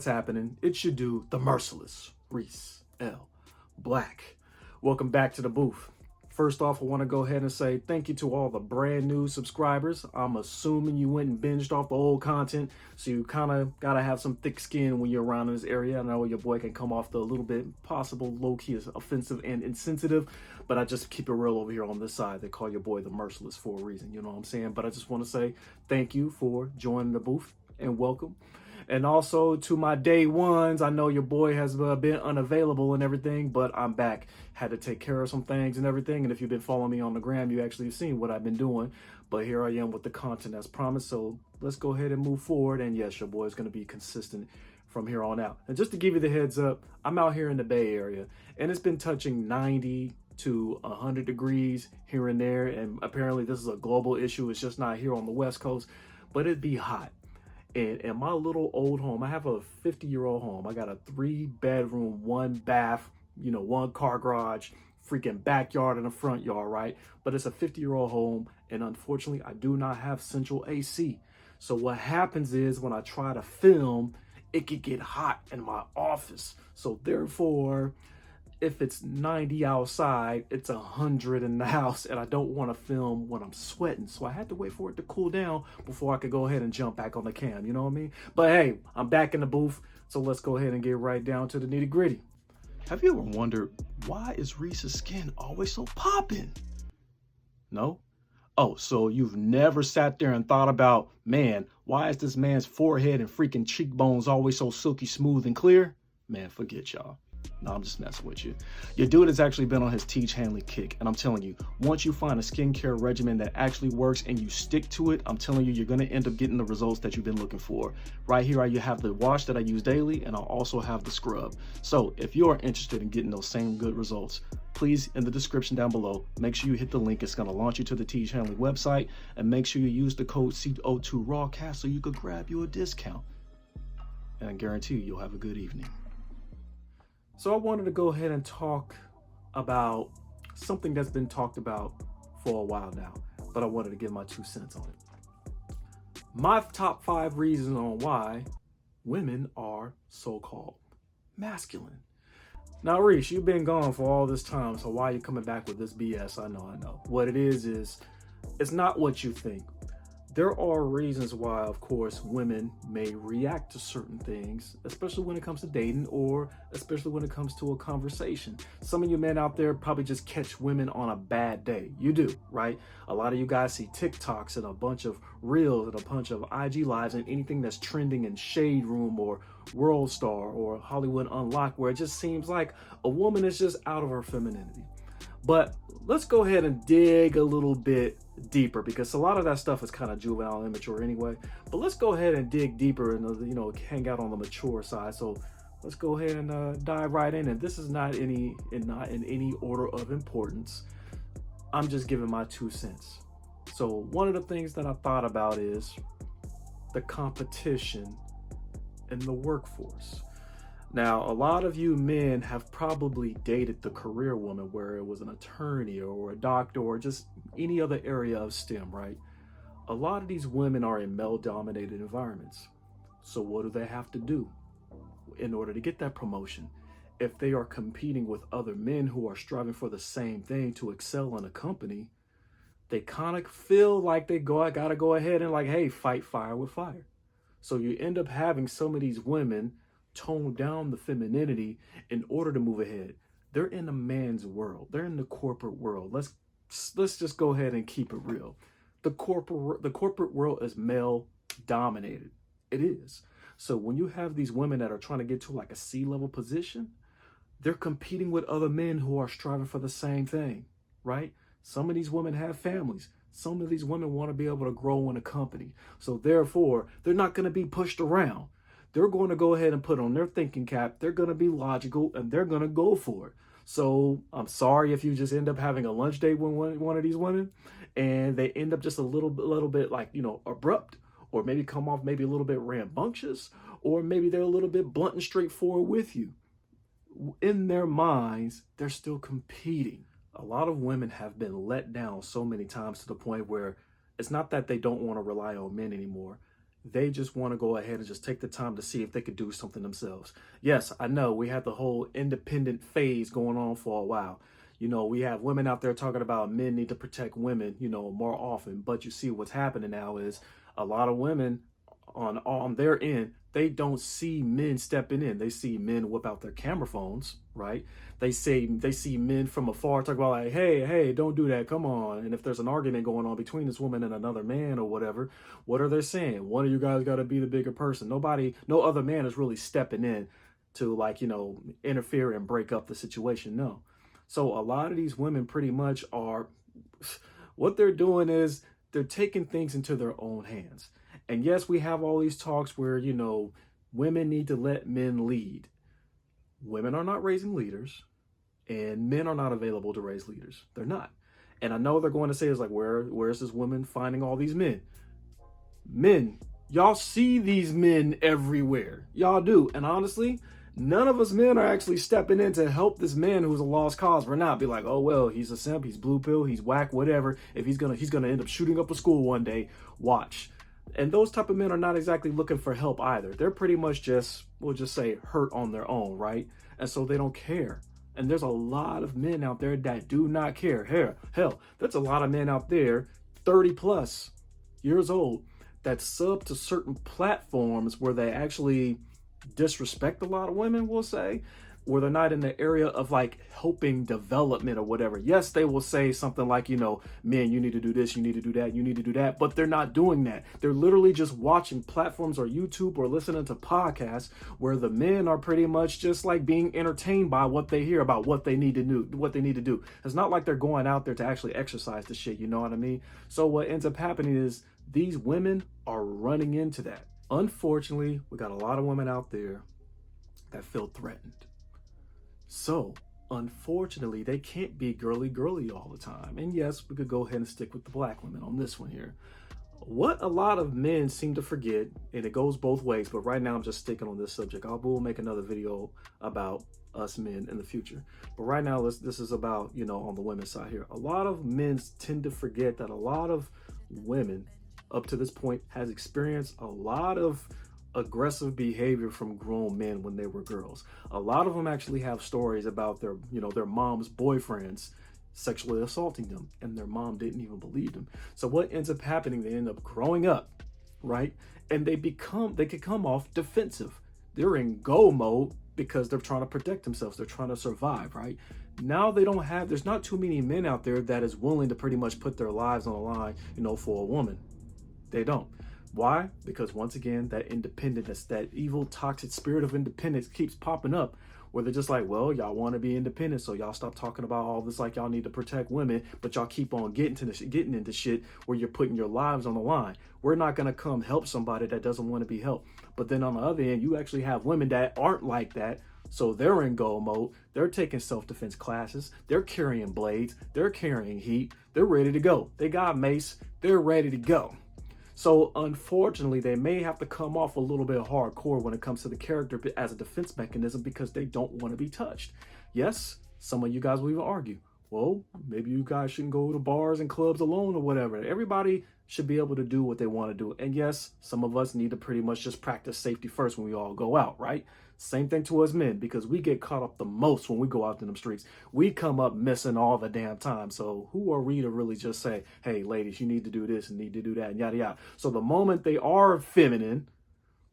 what's happening? It's your dude, the merciless Reese L. Black. Welcome back to the booth. First off, I want to go ahead and say thank you to all the brand new subscribers. I'm assuming you went and binged off the old content, so you kind of got to have some thick skin when you're around in this area. I know your boy can come off the little bit possible low-key offensive and insensitive, but I just keep it real over here on this side. They call your boy the merciless for a reason, you know what I'm saying? But I just want to say thank you for joining the booth and welcome. And also to my day ones, I know your boy has been unavailable and everything, but I'm back. Had to take care of some things and everything. And if you've been following me on the gram, you actually have seen what I've been doing. But here I am with the content as promised. So let's go ahead and move forward. And yes, your boy is going to be consistent from here on out. And just to give you the heads up, I'm out here in the Bay Area and it's been touching 90 to 100 degrees here and there. And apparently this is a global issue. It's just not here on the West Coast, but it'd be hot. And in my little old home, I have a 50-year-old home. I got a 3-bedroom, 1-bath, 1-car garage, freaking backyard and a front yard, right? But it's a 50-year-old home, and unfortunately, I do not have central AC. So what happens is when I try to film, it could get hot in my office. So therefore, if it's 90 outside, it's 100 in the house, and I don't want to film when I'm sweating. So I had to wait for it to cool down before I could go ahead and jump back on the cam, you know what I mean? But hey, I'm back in the booth, so let's go ahead and get right down to the nitty gritty. Have you ever wondered, why is Reese's skin always so popping? No? Oh, so you've never sat there and thought about, man, why is this man's forehead and freaking cheekbones always so silky smooth and clear? Man, forget y'all. No, I'm just messing with you. Your dude has actually been on his Teach Hanley kick. And I'm telling you, once you find a skincare regimen that actually works and you stick to it, I'm telling you, you're going to end up getting the results that you've been looking for. Right here, you have the wash that I use daily, and I'll also have the scrub. So if you are interested in getting those same good results, please, in the description down below, make sure you hit the link. It's going to launch you to the Teach Hanley website, and make sure you use the code CO2RAWCAST so you could grab you a discount. And I guarantee you'll have a good evening. So I wanted to go ahead and talk about something that's been talked about for a while now, but I wanted to give my 2 cents on it. My top 5 reasons on why women are so-called masculine. Now, Reese, you've been gone for all this time, so why are you coming back with this BS? I know. What it is it's not what you think. There are reasons why, of course, women may react to certain things, especially when it comes to dating or especially when it comes to a conversation. Some of you men out there probably just catch women on a bad day. You do, right? A lot of you guys see TikToks and a bunch of reels and a bunch of IG lives and anything that's trending in Shade Room or World Star or Hollywood Unlocked, where it just seems like a woman is just out of her femininity. But let's go ahead and dig a little bit deeper, because a lot of that stuff is kind of juvenile and immature anyway. But let's go ahead and dig deeper and hang out on the mature side. So let's go ahead and dive right in. And this is not in any order of importance. I'm just giving my 2 cents. So one of the things that I thought about is the competition in the workforce. Now, a lot of you men have probably dated the career woman, where it was an attorney or a doctor or just any other area of STEM, right? A lot of these women are in male-dominated environments. So what do they have to do in order to get that promotion? If they are competing with other men who are striving for the same thing to excel in a company, they kind of feel like they gotta go ahead and hey, fight fire with fire. So you end up having some of these women tone down the femininity in order to move ahead. They're in a man's world. They're in the corporate world. Let's just go ahead and keep it real. The corporate world is male dominated. It is. So when you have these women that are trying to get to a C-level position, they're competing with other men who are striving for the same thing, right? Some of these women have families. Some of these women want to be able to grow in a company. So therefore, they're not going to be pushed around. They're going to go ahead and put on their thinking cap. They're going to be logical and they're going to go for it. So I'm sorry if you just end up having a lunch date with one of these women and they end up just a little bit abrupt, or maybe come off maybe a little bit rambunctious, or maybe they're a little bit blunt and straightforward with you. In their minds, they're still competing. A lot of women have been let down so many times to the point where it's not that they don't want to rely on men anymore. They just want to go ahead and just take the time to see if they could do something themselves. Yes, I know we had the whole independent phase going on for a while. You know, we have women out there talking about men need to protect women, you know, more often. But you see what's happening now is a lot of women on their end, they don't see men stepping in. They see men whip out their camera phones, right? They see men from afar talk about like, hey, don't do that. Come on. And if there's an argument going on between this woman and another man or whatever, what are they saying? One of you guys got to be the bigger person. No other man is really stepping in to like, you know, interfere and break up the situation. No. So a lot of these women pretty much are, what they're doing is they're taking things into their own hands. And yes, we have all these talks where, you know, women need to let men lead. Women are not raising leaders, and men are not available to raise leaders. They're not. And I know they're going to say, it's like, where's this woman finding all these men? Men, y'all see these men everywhere. Y'all do. And honestly, none of us men are actually stepping in to help this man who's a lost cause. We're not be like, oh, well, he's a simp, he's blue pill, he's whack, whatever. If he's gonna end up shooting up a school one day, watch. And those type of men are not exactly looking for help either. They're pretty much just, we'll just say, hurt on their own, right? And so they don't care. And there's a lot of men out there that do not care. Hell, there's a lot of men out there, 30 plus years old, that sub to certain platforms where they actually disrespect a lot of women, we'll say, where they're not in the area of like helping development or whatever. Yes, they will say something like, you know, man, you need to do this, you need to do that, you need to do that, but they're not doing that. They're literally just watching platforms or YouTube or listening to podcasts where the men are pretty much just like being entertained by what they hear about what they need to do. It's not like they're going out there to actually exercise the shit, you know what I mean? So what ends up happening is these women are running into that. Unfortunately, we got a lot of women out there that feel threatened. So, unfortunately, they can't be girly all the time. And yes, we could go ahead and stick with the black women on this one here. What a lot of men seem to forget, and it goes both ways, but right now I'm just sticking on this subject. I will make another video about us men in the future. But right now, this is about, you know, on the women's side here. A lot of men tend to forget that a lot of women up to this point has experienced a lot of aggressive behavior from grown men when they were girls. A lot of them actually have stories about their mom's boyfriends sexually assaulting them, and their mom didn't even believe them. So what ends up happening, they end up growing up, right? And they could come off defensive. They're in go mode because they're trying to protect themselves. They're trying to survive, right? Now there's not too many men out there that is willing to pretty much put their lives on the line, you know, for a woman. They don't. Why? Because once again, that independence, that evil, toxic spirit of independence keeps popping up where they're just like, well, y'all want to be independent, so y'all stop talking about all this like y'all need to protect women, but y'all keep on getting into shit where you're putting your lives on the line. We're not going to come help somebody that doesn't want to be helped. But then on the other end, you actually have women that aren't like that, so they're in go mode. They're taking self-defense classes. They're carrying blades. They're carrying heat. They're ready to go. They got mace. They're ready to go. So unfortunately, they may have to come off a little bit hardcore when it comes to the character as a defense mechanism because they don't want to be touched. Yes, some of you guys will even argue, well, maybe you guys shouldn't go to bars and clubs alone or whatever. Everybody should be able to do what they want to do. And yes, some of us need to pretty much just practice safety first when we all go out, right? Same thing to us men, because we get caught up the most when we go out in the streets. We come up missing all the damn time. So who are we to really just say, hey, ladies, you need to do this and need to do that and yada, yada. So the moment they are feminine,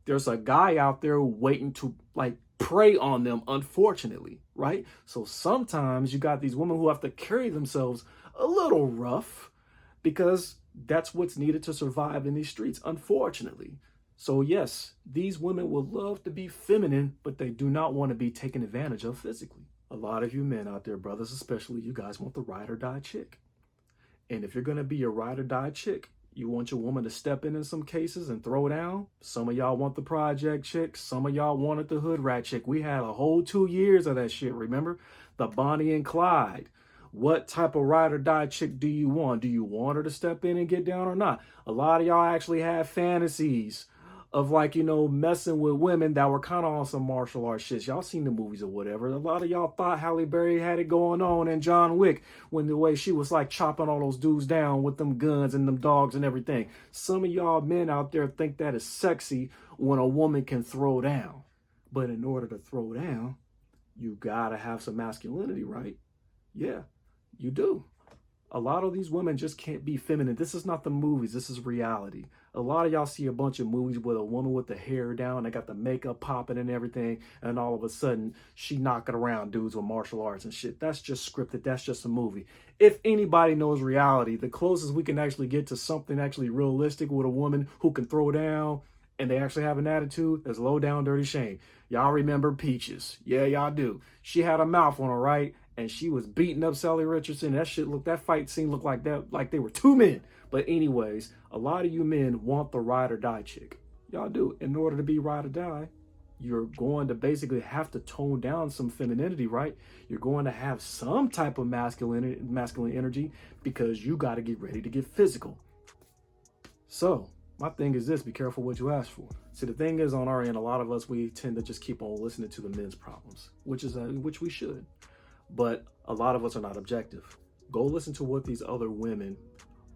there's a guy out there waiting to like prey on them, unfortunately, right? So sometimes you got these women who have to carry themselves a little rough because that's what's needed to survive in these streets, unfortunately. So yes, these women will love to be feminine, but they do not want to be taken advantage of physically. A lot of you men out there, brothers especially, you guys want the ride or die chick. And if you're going to be a ride or die chick, you want your woman to step in some cases and throw down. Some of y'all want the project chick. Some of y'all wanted the hood rat chick. We had a whole 2 years of that shit, remember? The Bonnie and Clyde. What type of ride or die chick do you want? Do you want her to step in and get down or not? A lot of y'all actually have fantasies of like, you know, messing with women that were kind of on some martial arts shit. Y'all seen the movies or whatever. A lot of y'all thought Halle Berry had it going on in John Wick when the way she was like chopping all those dudes down with them guns and them dogs and everything. Some of y'all men out there think that is sexy when a woman can throw down. But in order to throw down, you gotta have some masculinity, right? Yeah, you do. A lot of these women just can't be feminine. This is not the movies. This is reality. A lot of y'all see a bunch of movies with a woman with the hair down, they got the makeup popping and everything, and all of a sudden she knocking around dudes with martial arts and shit. That's just scripted. That's just a movie. If anybody knows reality, the closest we can actually get to something actually realistic with a woman who can throw down and they actually have an attitude is Low Down Dirty Shame. Y'all remember Peaches? Yeah, y'all do. She had a mouth on her, right? And she was beating up Sally Richardson. That fight scene looked like that, like they were two men. But anyways, a lot of you men want the ride or die chick. Y'all do. In order to be ride or die, you're going to basically have to tone down some femininity, right? You're going to have some type of masculine energy because you got to get ready to get physical. So my thing is this: be careful what you ask for. See, the thing is, on our end, a lot of us, we tend to just keep on listening to the men's problems, which we should. But a lot of us are not objective. Go listen to what these other women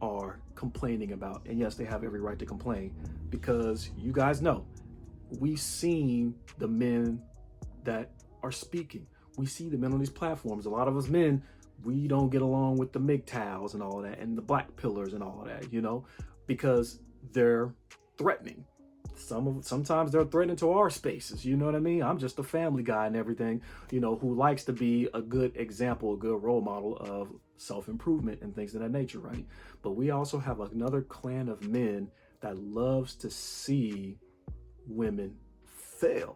are complaining about. And yes, they have every right to complain because you guys know, we've seen the men that are speaking. We see the men on these platforms. A lot of us men, we don't get along with the MGTOWs and all of that and the black pillars and all of that, you know, because they're threatening. Sometimes they're threatening to our spaces. You know what I mean? I'm just a family guy and everything, you know, who likes to be a good example, a good role model of self-improvement and things of that nature, right? But we also have another clan of men that loves to see women fail.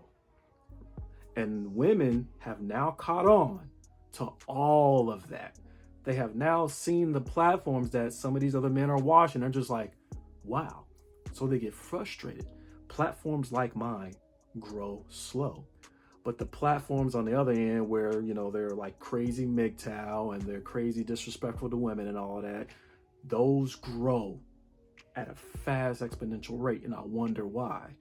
And women have now caught on to all of that. They have now seen the platforms that some of these other men are watching. They're just like, wow. So they get frustrated. Platforms like mine grow slow. But the platforms on the other end where, you know, they're like crazy MGTOW and they're crazy disrespectful to women and all of that, those grow at a fast exponential rate. And I wonder why.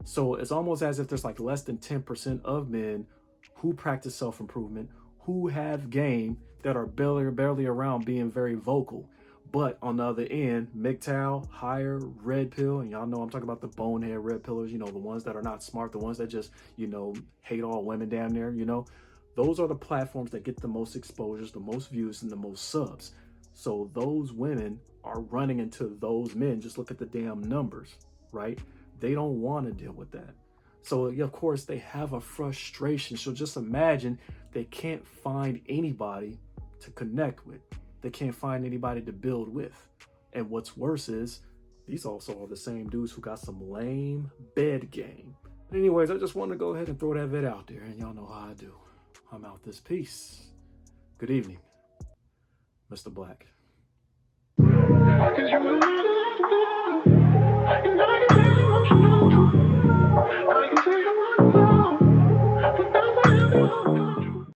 So it's almost as if there's like less than 10% of men who practice self-improvement, who have game, that are barely around being very vocal. But on the other end, MGTOW, higher, red pill, and y'all know I'm talking about the bonehead red pillars, you know, the ones that are not smart, the ones that just, you know, hate all women damn near, you know. Those are the platforms that get the most exposures, the most views, and the most subs. So those women are running into those men. Just look at the damn numbers, right? They don't want to deal with that. So, of course, they have a frustration. So just imagine they can't find anybody to connect with. They can't find anybody to build with. And what's worse is, these also are the same dudes who got some lame bed game. But anyways, I just want to go ahead and throw that vid out there, and y'all know how I do. I'm out this piece. Good evening, Mr. Black.